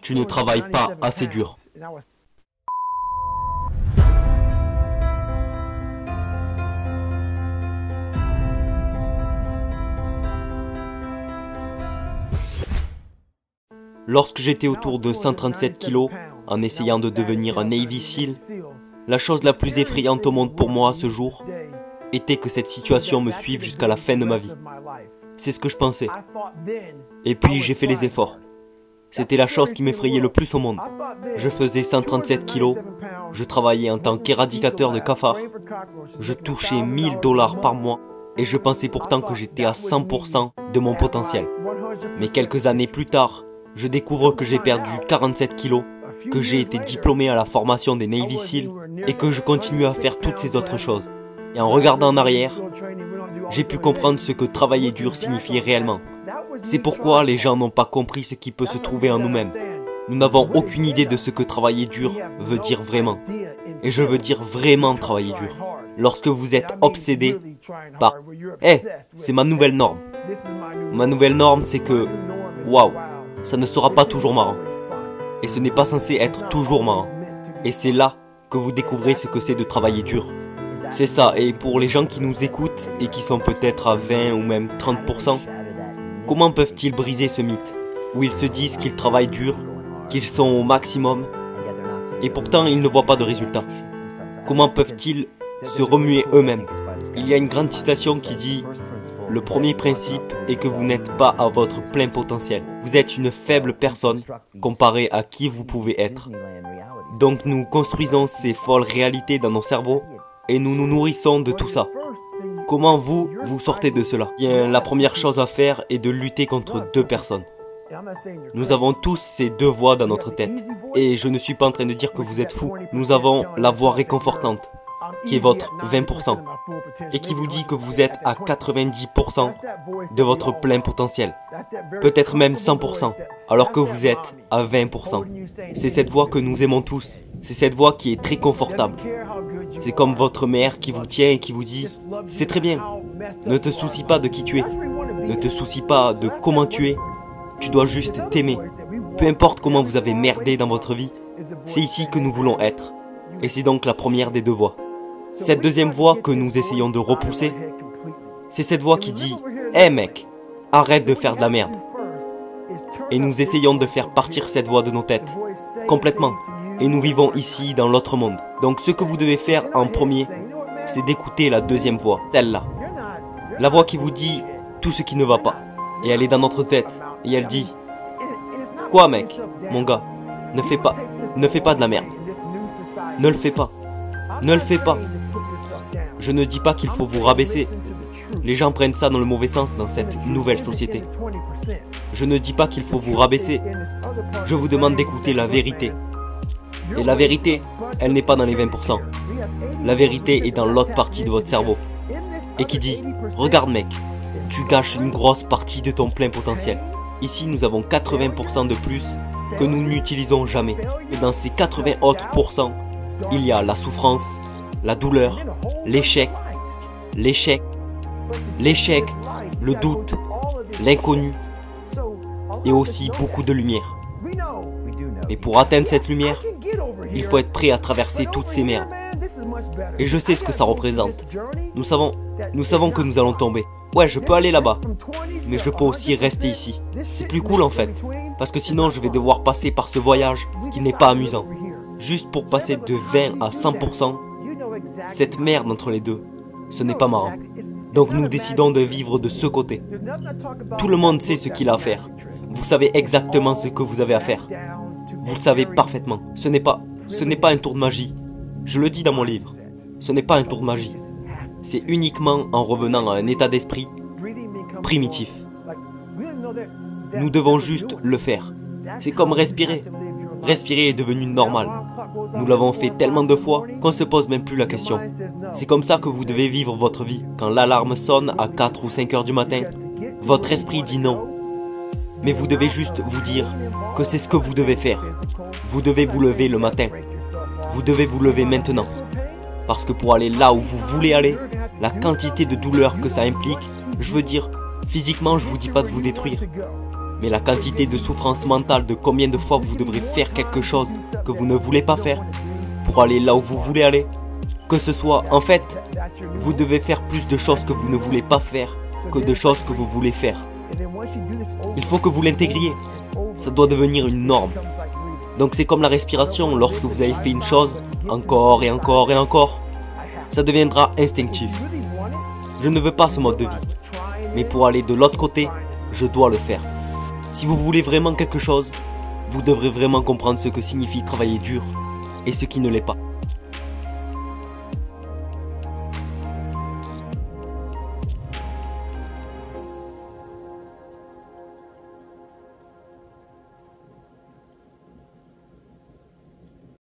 Tu ne travailles pas assez dur. Lorsque j'étais autour de 137 kilos, en essayant de devenir un Navy SEAL, la chose la plus effrayante au monde pour moi ce jour était que cette situation me suive jusqu'à la fin de ma vie. C'est ce que je pensais. Et puis j'ai fait les efforts. C'était la chose qui m'effrayait le plus au monde. Je faisais 137 kilos, je travaillais en tant qu'éradicateur de cafards, je touchais 1000 $ par mois et je pensais pourtant que j'étais à 100% de mon potentiel. Mais quelques années plus tard, je découvre que j'ai perdu 47 kilos, que j'ai été diplômé à la formation des Navy SEAL et que je continue à faire toutes ces autres choses. Et en regardant en arrière, j'ai pu comprendre ce que travailler dur signifiait réellement. C'est pourquoi les gens n'ont pas compris ce qui peut se trouver en nous-mêmes. Nous n'avons aucune idée de ce que travailler dur veut dire vraiment. Et je veux dire vraiment travailler dur. Lorsque vous êtes obsédé par « Hey, c'est ma nouvelle norme ». Ma nouvelle norme, c'est que « Waouh, ça ne sera pas toujours marrant ». Et ce n'est pas censé être toujours marrant. Et c'est là que vous découvrez ce que c'est de travailler dur. C'est ça, et pour les gens qui nous écoutent et qui sont peut-être à 20 ou même 30%, comment peuvent-ils briser ce mythe où ils se disent qu'ils travaillent dur, qu'ils sont au maximum, et pourtant ils ne voient pas de résultats? Comment peuvent-ils se remuer eux-mêmes? Il y a une grande citation qui dit « Le premier principe est que vous n'êtes pas à votre plein potentiel. Vous êtes une faible personne comparée à qui vous pouvez être. » Donc nous construisons ces folles réalités dans nos cerveaux et nous nous nourrissons de tout ça. Comment vous sortez de cela? Bien, la première chose à faire est de lutter contre deux personnes. Nous avons tous ces deux voix dans notre tête. Et je ne suis pas en train de dire que vous êtes fous. Nous avons la voix réconfortante, qui est votre 20%, et qui vous dit que vous êtes à 90% de votre plein potentiel. Peut-être même 100%, alors que vous êtes à 20%. C'est cette voix que nous aimons tous. C'est cette voix qui est très confortable. C'est comme votre mère qui vous tient et qui vous dit « C'est très bien, ne te soucie pas de qui tu es, ne te soucie pas de comment tu es, tu dois juste t'aimer. Peu importe comment vous avez merdé dans votre vie, c'est ici que nous voulons être. » Et c'est donc la première des deux voix. Cette deuxième voix que nous essayons de repousser, c'est cette voix qui dit « Hey mec, arrête de faire de la merde !» Et nous essayons de faire partir cette voix de nos têtes, complètement. Et nous vivons ici dans l'autre monde. Donc ce que vous devez faire en premier, c'est d'écouter la deuxième voix, celle-là. La voix qui vous dit tout ce qui ne va pas. Et elle est dans notre tête. Et elle dit « Quoi mec, mon gars, ne fais pas de la merde. Ne le fais pas. Ne le fais pas. » Je ne dis pas qu'il faut vous rabaisser. Les gens prennent ça dans le mauvais sens dans cette nouvelle société. Je ne dis pas qu'il faut vous rabaisser. Je vous demande d'écouter la vérité. Et la vérité, elle n'est pas dans les 20%. La vérité est dans l'autre partie de votre cerveau. Et qui dit, regarde mec, tu gâches une grosse partie de ton plein potentiel. Ici, nous avons 80% de plus que nous n'utilisons jamais. Et dans ces 80 autres pourcents, il y a la souffrance, la douleur, l'échec, le doute, l'inconnu et aussi beaucoup de lumière. Et pour atteindre cette lumière, il faut être prêt à traverser toutes ces merdes. Et je sais ce que ça représente. Nous savons que nous allons tomber. Ouais, je peux aller là-bas, mais je peux aussi rester ici. C'est plus cool en fait, parce que sinon je vais devoir passer par ce voyage qui n'est pas amusant. Juste pour passer de 20 à 100%, cette merde entre les deux, ce n'est pas marrant. Donc nous décidons de vivre de ce côté. Tout le monde sait ce qu'il a à faire. Vous savez exactement ce que vous avez à faire. Vous le savez parfaitement. Ce n'est pas un tour de magie. Je le dis dans mon livre. Ce n'est pas un tour de magie. C'est uniquement en revenant à un état d'esprit primitif. Nous devons juste le faire. C'est comme respirer. Respirer est devenu normal. Nous l'avons fait tellement de fois qu'on ne se pose même plus la question. C'est comme ça que vous devez vivre votre vie. Quand l'alarme sonne à 4 ou 5 heures du matin, votre esprit dit non. Mais vous devez juste vous dire que c'est ce que vous devez faire. Vous devez vous lever le matin. Vous devez vous lever maintenant. Parce que pour aller là où vous voulez aller, la quantité de douleur que ça implique, je veux dire, physiquement je vous dis pas de vous détruire. Mais la quantité de souffrance mentale de combien de fois vous devrez faire quelque chose que vous ne voulez pas faire pour aller là où vous voulez aller. Que ce soit, en fait, vous devez faire plus de choses que vous ne voulez pas faire que de choses que vous voulez faire. Il faut que vous l'intégriez. Ça doit devenir une norme. Donc c'est comme la respiration, lorsque vous avez fait une chose, encore et encore et encore, ça deviendra instinctif. Je ne veux pas ce mode de vie. Mais pour aller de l'autre côté, je dois le faire. Si vous voulez vraiment quelque chose, vous devrez vraiment comprendre ce que signifie travailler dur et ce qui ne l'est pas.